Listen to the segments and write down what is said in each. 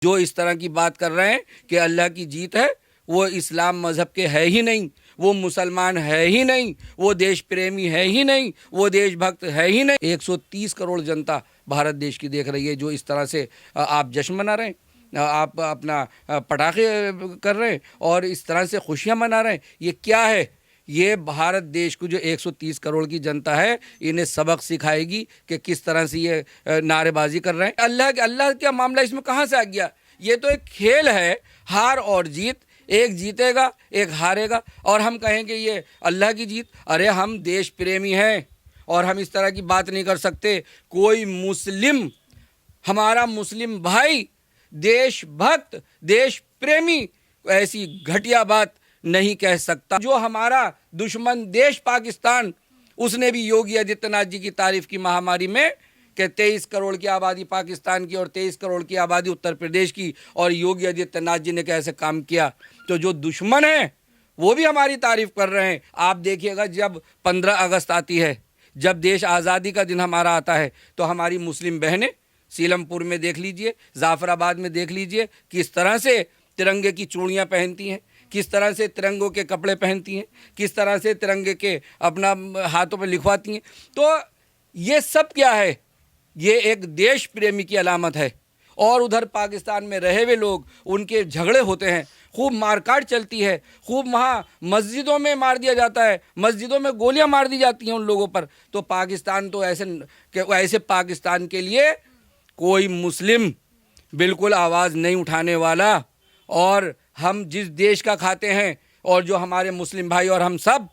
जो इस तरह की बात कर रहे हैं कि अल्लाह की जीत है, वो इस्लाम मज़हब के है ही नहीं, वो मुसलमान है ही नहीं, वो देश प्रेमी है ही नहीं, वो देशभक्त है ही नहीं। 130 करोड़ जनता भारत देश की देख रही है। जो इस तरह से आप जश्न मना रहे हैं, आप अपना पटाखे कर रहे हैं और इस तरह से खुशियां मना रहे हैं, ये क्या है? ये भारत देश को जो 130 करोड़ की जनता है, इन्हें सबक सिखाएगी कि किस तरह से ये नारेबाजी कर रहे हैं। अल्लाह का मामला इसमें कहाँ से आ गया? ये तो एक खेल है, हार और जीत, एक जीतेगा एक हारेगा और हम कहेंगे ये अल्लाह की जीत। अरे हम देश प्रेमी हैं और हम इस तरह की बात नहीं कर सकते। कोई मुस्लिम, हमारा मुस्लिम भाई, देशभक्त, देश प्रेमी ऐसी घटिया बात नहीं कह सकता। जो हमारा दुश्मन देश पाकिस्तान, उसने भी योगी आदित्यनाथ जी की तारीफ की महामारी में कि 23 करोड़ की आबादी पाकिस्तान की और 23 करोड़ की आबादी उत्तर प्रदेश की, और योगी आदित्यनाथ जी ने कैसे काम किया। तो जो दुश्मन है वो भी हमारी तारीफ कर रहे हैं। आप देखिएगा जब 15 अगस्त आती है, जब देश आज़ादी का दिन हमारा आता है, तो हमारी मुस्लिम बहनें सीलमपुर में देख लीजिए, जाफराबाद में देख लीजिए, किस तरह से तिरंगे की चूड़ियाँ पहनती हैं, किस तरह से तिरंगों के कपड़े पहनती हैं, किस तरह से तिरंगे के अपना हाथों पर लिखवाती हैं। तो ये सब क्या है? ये एक देश प्रेमी की अलामत है। और उधर पाकिस्तान में रहे हुए लोग, उनके झगड़े होते हैं, खूब मारकाट चलती है, खूब वहाँ मस्जिदों में मार दिया जाता है, मस्जिदों में गोलियां मार दी जाती हैं उन लोगों पर। तो पाकिस्तान तो ऐसे पाकिस्तान के लिए कोई मुस्लिम बिल्कुल आवाज़ नहीं उठाने वाला। और हम जिस देश का खाते हैं और जो हमारे मुस्लिम भाई और हम सब,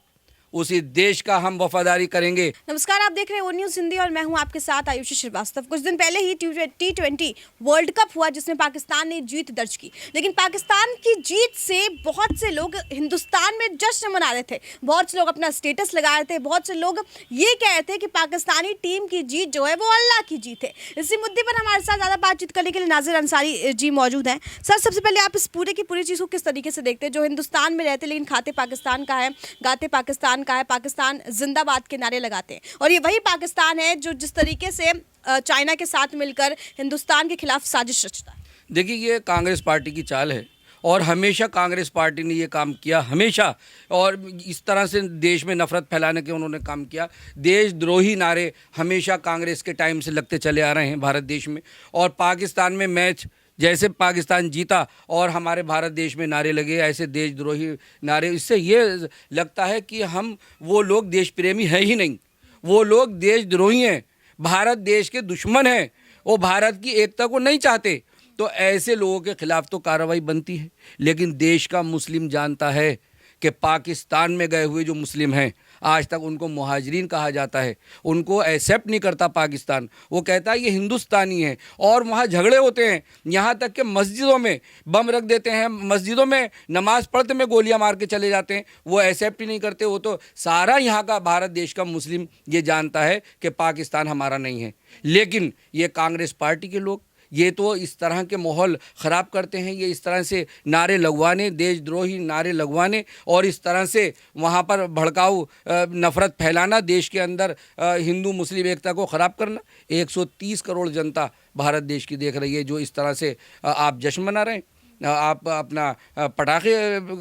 उसी देश का हम वफादारी करेंगे। नमस्कार, आप देख रहे हैं वो न्यूज़ हिंदी और मैं हूं आपके साथ आयुषी श्रीवास्तव। कुछ दिन पहले ही T20 वर्ल्ड कप हुआ जिसमें पाकिस्तान ने जीत दर्ज की, लेकिन पाकिस्तान की जीत से बहुत से लोग हिंदुस्तान में जश्न मना रहे थे, बहुत से लोग अपना स्टेटस लगा रहे थे, बहुत से लोग ये कह रहे थे कि पाकिस्तानी टीम की जीत जो है वो अल्लाह की जीत है। इसी मुद्दे पर हमारे साथ ज़्यादा बातचीत करने के लिए नाजिर अंसारी जी मौजूद हैं। सर, सबसे पहले आप इस पूरे की पूरी चीज़ को किस तरीके से देखते हैं? जो हिंदुस्तान में रहते लेकिन खाते पाकिस्तान का है, गाते पाकिस्तान का है, पाकिस्तान जिंदाबाद के नारे लगाते हैं, और ये वही पाकिस्तान है जो जिस तरीके से चाइना के साथ मिलकर हिंदुस्तान के खिलाफ साजिश रचता है। देखिए, ये कांग्रेस पार्टी की चाल है और हमेशा कांग्रेस पार्टी ने ये काम किया, हमेशा। और इस तरह से देश में नफरत फैलाने के उन्होंने काम किया। देशद्रोही नारे हमेशा कांग्रेस के टाइम से लगते चले आ रहे हैं भारत देश में। और पाकिस्तान में मैच जैसे पाकिस्तान जीता और हमारे भारत देश में नारे लगे ऐसे देशद्रोही नारे, इससे ये लगता है कि हम, वो लोग देश प्रेमी है ही नहीं, वो लोग देशद्रोही हैं, भारत देश के दुश्मन हैं, वो भारत की एकता को नहीं चाहते। तो ऐसे लोगों के खिलाफ तो कार्रवाई बनती है। लेकिन देश का मुस्लिम जानता है कि पाकिस्तान में गए हुए जो मुस्लिम हैं, आज तक उनको मुहाजिरीन कहा जाता है, उनको एक्सेप्ट नहीं करता पाकिस्तान। वो कहता है ये हिंदुस्तानी है। और वहाँ झगड़े होते हैं, यहाँ तक कि मस्जिदों में बम रख देते हैं, मस्जिदों में नमाज पढ़ते में गोलियां मार के चले जाते हैं। वो एक्सेप्ट ही नहीं करते। वो तो सारा यहाँ का भारत देश का मुस्लिम ये जानता है कि पाकिस्तान हमारा नहीं है। लेकिन ये कांग्रेस पार्टी के लोग, ये तो इस तरह के माहौल ख़राब करते हैं। ये इस तरह से नारे लगवाने, देशद्रोही नारे लगवाने और इस तरह से वहाँ पर भड़काऊ नफ़रत फैलाना, देश के अंदर हिंदू मुस्लिम एकता को ख़राब करना। 130 करोड़ जनता भारत देश की देख रही है। जो इस तरह से आप जश्न मना रहे हैं, आप अपना पटाखे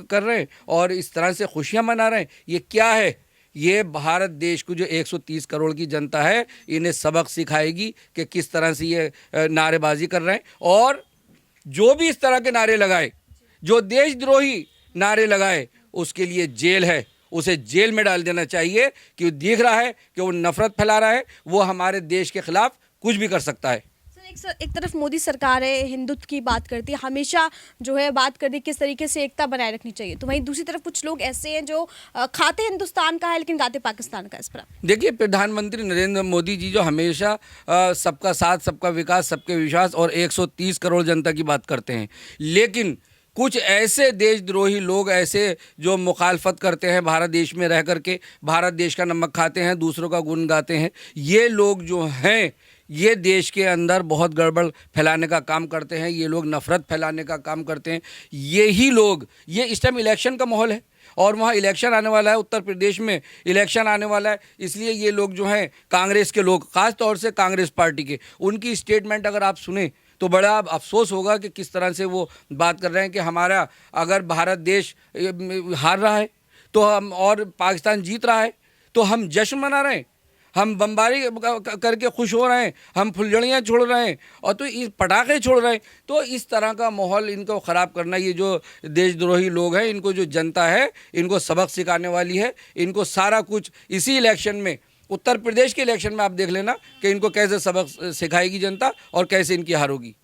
कर रहे हैं और इस तरह से खुशियाँ मना रहे हैं, ये क्या है? ये भारत देश को जो 130 करोड़ की जनता है, इन्हें सबक सिखाएगी कि किस तरह से ये नारेबाजी कर रहे हैं। और जो भी इस तरह के नारे लगाए, जो देशद्रोही नारे लगाए, उसके लिए जेल है, उसे जेल में डाल देना चाहिए। कि दिख रहा है कि वो नफरत फैला रहा है, वो हमारे देश के खिलाफ कुछ भी कर सकता है। एक तरफ मोदी सरकार है, हिंदुत्व की बात करती है, हमेशा जो है बात करती है किस तरीके से एकता बनाए रखनी चाहिए, तो वहीं दूसरी तरफ कुछ लोग ऐसे हैं जो खाते हिंदुस्तान का है लेकिन गाते पाकिस्तान का। इस पर देखिए, प्रधानमंत्री नरेंद्र मोदी जी जो हमेशा सबका साथ, सबका विकास, सबके विश्वास और 130 करोड़ जनता की बात करते हैं, लेकिन कुछ ऐसे देशद्रोही लोग, ऐसे जो मुखालफत करते हैं, भारत देश में रह करके भारत देश का नमक खाते हैं, दूसरों का गुण गाते हैं, ये लोग जो हैं, ये देश के अंदर बहुत गड़बड़ फैलाने का काम करते हैं। ये लोग नफ़रत फैलाने का काम करते हैं। यही लोग, ये इस टाइम इलेक्शन का माहौल है और वहाँ इलेक्शन आने वाला है, उत्तर प्रदेश में इलेक्शन आने वाला है, इसलिए ये लोग जो हैं, कांग्रेस के लोग, ख़ास तौर से कांग्रेस पार्टी के, उनकी स्टेटमेंट अगर आप सुने तो बड़ा अफसोस होगा कि किस तरह से वो बात कर रहे हैं कि हमारा अगर भारत देश हार रहा है तो हम और पाकिस्तान जीत रहा है तो हम जश्न मना रहे हैं, हम बमबारी करके खुश हो रहे हैं, हम फुलझड़ियाँ छोड़ रहे हैं और तो इस पटाखे छोड़ रहे हैं। तो इस तरह का माहौल इनको ख़राब करना, ये जो देशद्रोही लोग हैं, इनको जो जनता है इनको सबक सिखाने वाली है। इनको सारा कुछ इसी इलेक्शन में, उत्तर प्रदेश के इलेक्शन में आप देख लेना कि इनको कैसे सबक सिखाएगी जनता और कैसे इनकी हार होगी।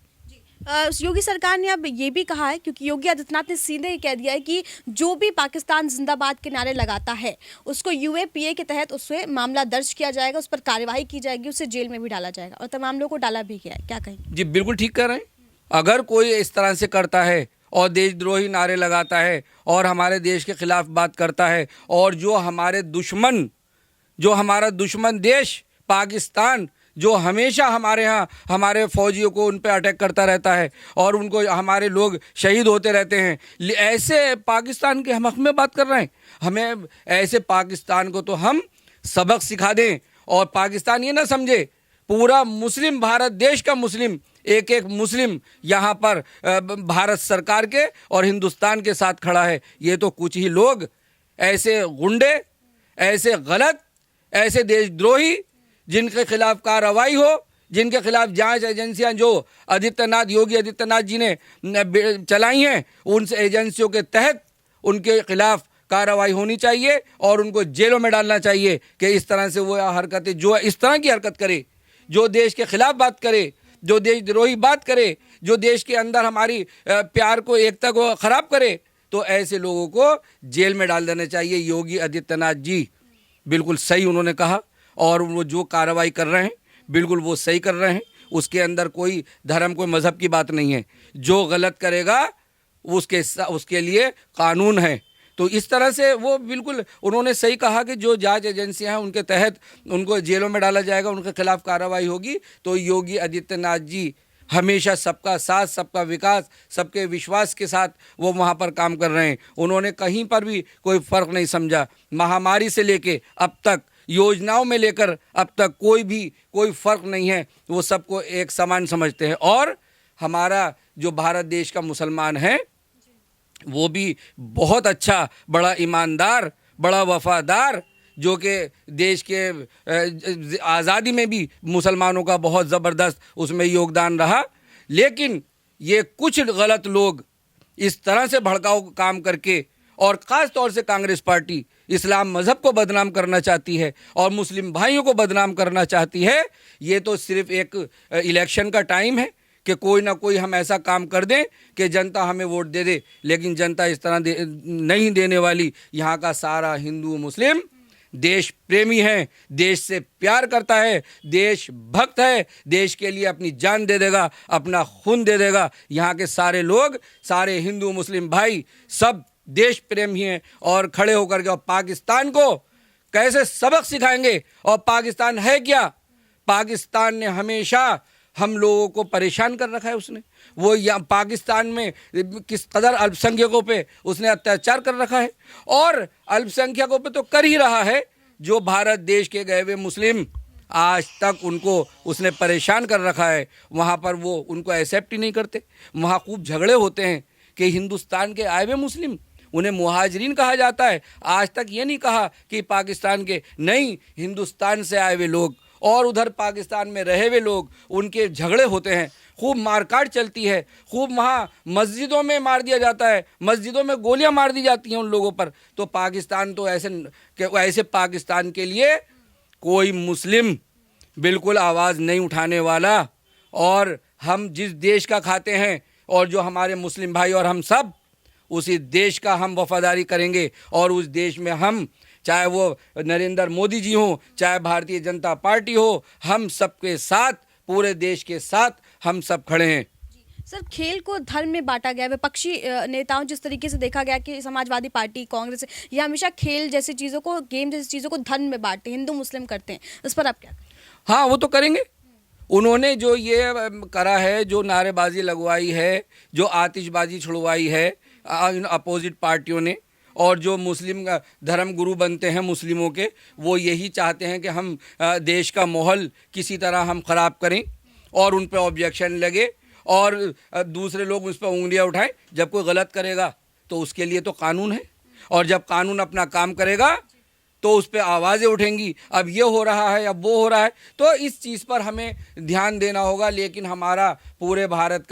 योगी सरकार ने अब ये भी कहा है, क्योंकि योगी आदित्यनाथ ने सीधे ही कह दिया है कि जो भी पाकिस्तान जिंदाबाद के नारे लगाता है उसको यूएपीए के तहत उससे मामला दर्ज किया जाएगा, उस पर कार्यवाही की जाएगी, उसे जेल में भी डाला जाएगा और तमाम लोगों को डाला भी गया है। क्या कहें? जी बिल्कुल ठीक कर रहे हैं। अगर कोई इस तरह से करता है और देशद्रोही नारे लगाता है और हमारे देश के खिलाफ बात करता है और जो हमारा दुश्मन देश पाकिस्तान जो हमेशा हमारे यहाँ हमारे फौजियों को उन पे अटैक करता रहता है और उनको हमारे लोग शहीद होते रहते हैं, ऐसे पाकिस्तान के हम हक में बात कर रहे हैं। हमें ऐसे पाकिस्तान को तो हम सबक सिखा दें और पाकिस्तान ये ना समझे पूरा मुस्लिम भारत देश का मुस्लिम, एक एक मुस्लिम यहाँ पर भारत सरकार के और हिंदुस्तान के साथ खड़ा है। ये तो कुछ ही लोग ऐसे गुंडे, ऐसे गलत, ऐसे देशद्रोही जिनके खिलाफ कार्रवाई हो, जिनके खिलाफ जांच एजेंसियां जो योगी आदित्यनाथ जी ने चलाई हैं, उन एजेंसियों के तहत उनके खिलाफ कार्रवाई होनी चाहिए और उनको जेलों में डालना चाहिए कि इस तरह से वो हरकतें, जो इस तरह की हरकत करे, जो देश के खिलाफ बात करे, जो देशद्रोही बात करे, जो देश के अंदर हमारी प्यार को, एकता को ख़राब करे, तो ऐसे लोगों को जेल में डाल देना चाहिए। योगी आदित्यनाथ जी बिल्कुल सही उन्होंने कहा और वो जो कार्रवाई कर रहे हैं बिल्कुल वो सही कर रहे हैं। उसके अंदर कोई धर्म, कोई मज़हब की बात नहीं है। जो गलत करेगा उसके लिए कानून है। तो इस तरह से वो बिल्कुल उन्होंने सही कहा कि जो जांच एजेंसियां हैं उनके तहत उनको जेलों में डाला जाएगा, उनके खिलाफ कार्रवाई होगी। तो योगी आदित्यनाथ जी हमेशा सबका साथ, सबका विकास, सबके विश्वास के साथ वो वहाँ पर काम कर रहे हैं। उन्होंने कहीं पर भी कोई फ़र्क नहीं समझा। महामारी से लेके अब तक, योजनाओं में लेकर अब तक कोई फ़र्क नहीं है। वो सबको एक समान समझते हैं। और हमारा जो भारत देश का मुसलमान है वो भी बहुत अच्छा, बड़ा ईमानदार, बड़ा वफादार, जो कि देश के आज़ादी में भी मुसलमानों का बहुत ज़बरदस्त उसमें योगदान रहा। लेकिन ये कुछ गलत लोग इस तरह से भड़काऊ काम करके, और ख़ास तौर से कांग्रेस पार्टी इस्लाम मज़हब को बदनाम करना चाहती है और मुस्लिम भाइयों को बदनाम करना चाहती है। ये तो सिर्फ़ एक इलेक्शन का टाइम है कि कोई ना कोई हम ऐसा काम कर दें कि जनता हमें वोट दे दे, लेकिन जनता इस तरह नहीं देने वाली। यहाँ का सारा हिंदू मुस्लिम देश प्रेमी है, देश से प्यार करता है, देश भक्त है, देश के लिए अपनी जान दे देगा, अपना खून दे देगा। यहाँ के सारे लोग, सारे हिंदू मुस्लिम भाई सब देश प्रेमी हैं और खड़े होकर के और पाकिस्तान को कैसे सबक सिखाएंगे। और पाकिस्तान है क्या? पाकिस्तान ने हमेशा हम लोगों को परेशान कर रखा है। उसने वो पाकिस्तान में किस कदर अल्पसंख्यकों पे उसने अत्याचार कर रखा है और अल्पसंख्यकों पे तो कर ही रहा है। जो भारत देश के गए हुए मुस्लिम, आज तक उनको उसने परेशान कर रखा है। वहाँ पर वो उनको एक्सेप्ट ही नहीं करते। वहाँ खूब झगड़े होते हैं कि हिंदुस्तान के आए हुए मुस्लिम, उन्हें मुहाजिरीन कहा जाता है। आज तक ये नहीं कहा कि पाकिस्तान के, नहीं, हिंदुस्तान से आए हुए लोग और उधर पाकिस्तान में रहे हुए लोग, उनके झगड़े होते हैं, खूब मारकाट चलती है, खूब वहाँ मस्जिदों में मार दिया जाता है, मस्जिदों में गोलियां मार दी जाती हैं उन लोगों पर। तो पाकिस्तान तो ऐसे पाकिस्तान के लिए कोई मुस्लिम बिल्कुल आवाज़ नहीं उठाने वाला। और हम जिस देश का खाते हैं और जो हमारे मुस्लिम भाई और हम सब उसी देश का हम वफादारी करेंगे। और उस देश में हम, चाहे वो नरेंद्र मोदी जी हों, चाहे भारतीय जनता पार्टी हो, हम सबके साथ, पूरे देश के साथ हम सब खड़े हैं। सर, खेल को धर्म में बांटा गया, विपक्षी नेताओं जिस तरीके से देखा गया कि समाजवादी पार्टी, कांग्रेस, ये हमेशा खेल जैसी चीज़ों को, गेम जैसी चीज़ों को धर्म में बांटते, हिंदू मुस्लिम करते हैं, उस पर आप क्या? हाँ, वो तो करेंगे। उन्होंने जो ये करा है, जो नारेबाजी लगवाई है, जो आतिशबाजी छुड़वाई है अपोजिट पार्टियों ने, और जो मुस्लिम धर्म गुरु बनते हैं मुस्लिमों के, वो यही चाहते हैं कि हम देश का माहौल किसी तरह हम ख़राब करें और उन पर ऑब्जेक्शन लगे और दूसरे लोग उस पर उंगलियां उठाएं। जब कोई गलत करेगा तो उसके लिए तो कानून है, और जब कानून अपना काम करेगा तो उस पर आवाज़ें उठेंगी। अब ये हो रहा है, अब वो हो रहा है, तो इस चीज़ पर हमें ध्यान देना होगा। लेकिन हमारा पूरा भारत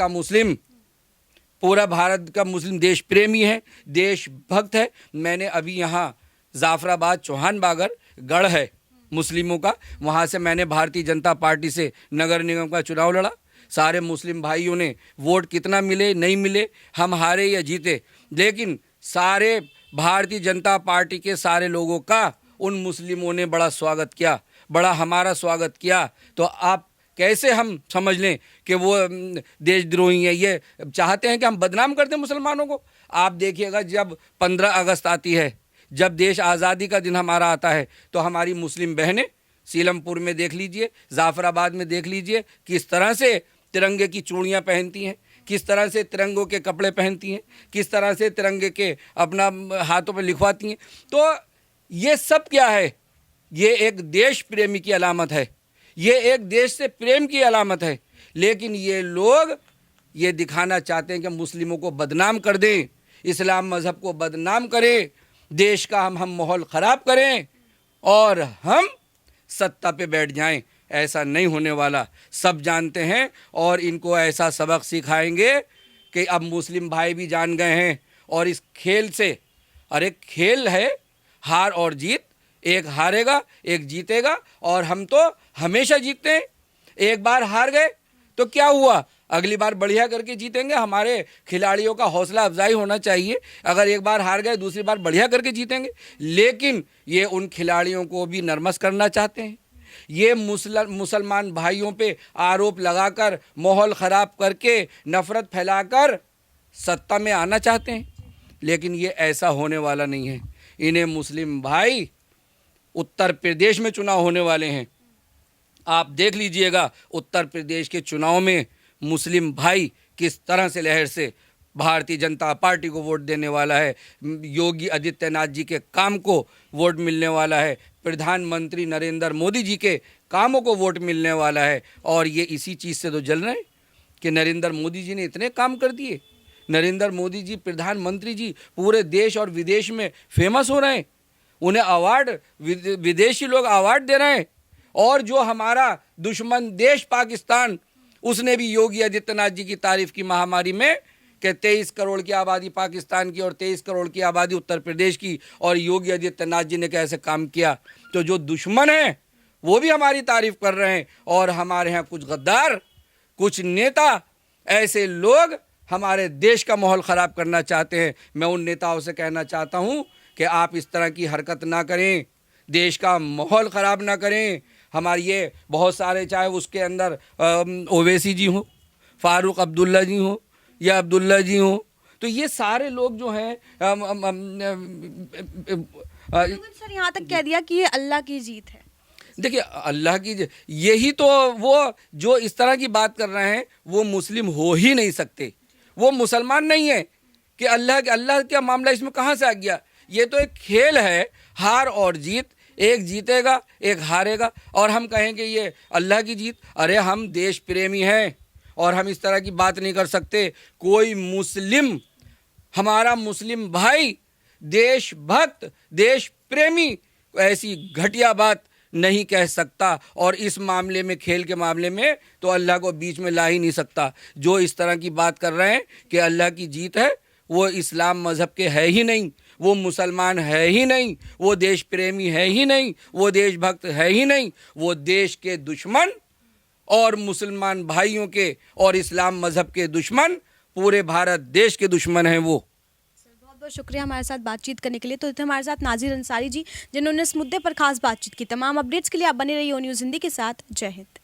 का मुस्लिम देश प्रेमी है, देशभक्त है। मैंने अभी यहाँ जाफराबाद चौहान बागर गढ़ है मुस्लिमों का, वहाँ से मैंने भारतीय जनता पार्टी से नगर निगम का चुनाव लड़ा। सारे मुस्लिम भाइयों ने वोट कितना मिले नहीं मिले, हम हारे या जीते, लेकिन सारे भारतीय जनता पार्टी के सारे लोगों का उन मुस्लिमों ने बड़ा स्वागत किया, बड़ा हमारा स्वागत किया। तो आप कैसे हम समझ लें कि वो देशद्रोही है? ये चाहते हैं कि हम बदनाम कर दें मुसलमानों को। आप देखिएगा, जब 15 अगस्त आती है, जब देश आज़ादी का दिन हमारा आता है, तो हमारी मुस्लिम बहनें सीलमपुर में देख लीजिए, जाफराबाद में देख लीजिए, किस तरह से तिरंगे की चूड़ियाँ पहनती हैं, किस तरह से तिरंगों के कपड़े पहनती हैं, किस तरह से तिरंगे के अपना हाथों पर लिखवाती हैं। तो ये सब क्या है? ये एक देश प्रेमी की अलामत है, ये एक देश से प्रेम की अलामत है। लेकिन ये लोग ये दिखाना चाहते हैं कि मुस्लिमों को बदनाम कर दें, इस्लाम मज़हब को बदनाम करें, देश का हम माहौल ख़राब करें और हम सत्ता पे बैठ जाएं। ऐसा नहीं होने वाला, सब जानते हैं। और इनको ऐसा सबक सिखाएंगे कि अब मुस्लिम भाई भी जान गए हैं। और इस खेल से, अरे खेल है हार और जीत, एक हारेगा एक जीतेगा, और हम तो हमेशा जीतते हैं। एक बार हार गए तो क्या हुआ, अगली बार बढ़िया करके जीतेंगे। हमारे खिलाड़ियों का हौसला अफजाई होना चाहिए, अगर एक बार हार गए दूसरी बार बढ़िया करके जीतेंगे। लेकिन ये उन खिलाड़ियों को भी नर्वस करना चाहते हैं, ये मुसलमान भाइयों पे आरोप लगाकर, माहौल ख़राब करके, नफ़रत फैलाकर सत्ता में आना चाहते हैं। लेकिन ये ऐसा होने वाला नहीं है। इन्हें मुस्लिम भाई, उत्तर प्रदेश में चुनाव होने वाले हैं, आप देख लीजिएगा उत्तर प्रदेश के चुनाव में मुस्लिम भाई किस तरह से लहर से भारतीय जनता पार्टी को वोट देने वाला है। योगी आदित्यनाथ जी के काम को वोट मिलने वाला है, प्रधानमंत्री नरेंद्र मोदी जी के कामों को वोट मिलने वाला है। और ये इसी चीज़ से तो जल रहे हैं कि नरेंद्र मोदी जी ने इतने काम कर दिए। नरेंद्र मोदी जी, प्रधानमंत्री जी, पूरे देश और विदेश में फेमस हो रहे हैं, उन्हें अवार्ड, विदेशी लोग अवार्ड दे रहे हैं। और जो हमारा दुश्मन देश पाकिस्तान, उसने भी योगी आदित्यनाथ जी की तारीफ की महामारी में कि 23 करोड़ की आबादी पाकिस्तान की और 23 करोड़ की आबादी उत्तर प्रदेश की, और योगी आदित्यनाथ जी ने कैसे काम किया। तो जो दुश्मन हैं वो भी हमारी तारीफ कर रहे हैं। और हमारे यहाँ कुछ गद्दार, कुछ नेता, ऐसे लोग हमारे देश का माहौल ख़राब करना चाहते हैं। मैं उन नेताओं से कहना चाहता हूँ कि आप इस तरह की हरकत ना करें, देश का माहौल ख़राब ना करें। हमारे ये बहुत सारे, चाहे उसके अंदर ओवैसी जी हों, फ़ारूक अब्दुल्ला जी हों या अब्दुल्ला जी हों, तो ये सारे लोग जो हैं सर यहाँ तक कह दिया कि ये अल्लाह की जीत है। देखिए, अल्लाह की, यही तो वो जो इस तरह की बात कर रहे हैं वो मुस्लिम हो ही नहीं सकते, वो मुसलमान नहीं है। कि अल्लाह का मामला इसमें कहाँ से आ गया? ये तो एक खेल है, हार और जीत, एक जीतेगा एक हारेगा, और हम कहेंगे ये अल्लाह की जीत। अरे हम देश प्रेमी हैं और हम इस तरह की बात नहीं कर सकते। कोई मुस्लिम, हमारा मुस्लिम भाई, देशभक्त, देश प्रेमी ऐसी घटिया बात नहीं कह सकता। और इस मामले में, खेल के मामले में, तो अल्लाह को बीच में ला ही नहीं सकता। जो इस तरह की बात कर रहे हैं कि अल्लाह की जीत है, वो इस्लाम मज़हब के है ही नहीं, वो मुसलमान है ही नहीं, वो देश प्रेमी है ही नहीं, वो देशभक्त है ही नहीं, वो देश के दुश्मन और मुसलमान भाइयों के और इस्लाम मज़हब के दुश्मन, पूरे भारत देश के दुश्मन हैं वो। बहुत बहुत शुक्रिया हमारे साथ बातचीत करने के लिए। तो थे हमारे साथ नाज़िर अंसारी जी, जिन्होंने इस मुद्दे पर खास बातचीत की। तमाम अपडेट्स के लिए आप बने रहिए ओ न्यूज़ हिंदी के साथ। जय हिंद।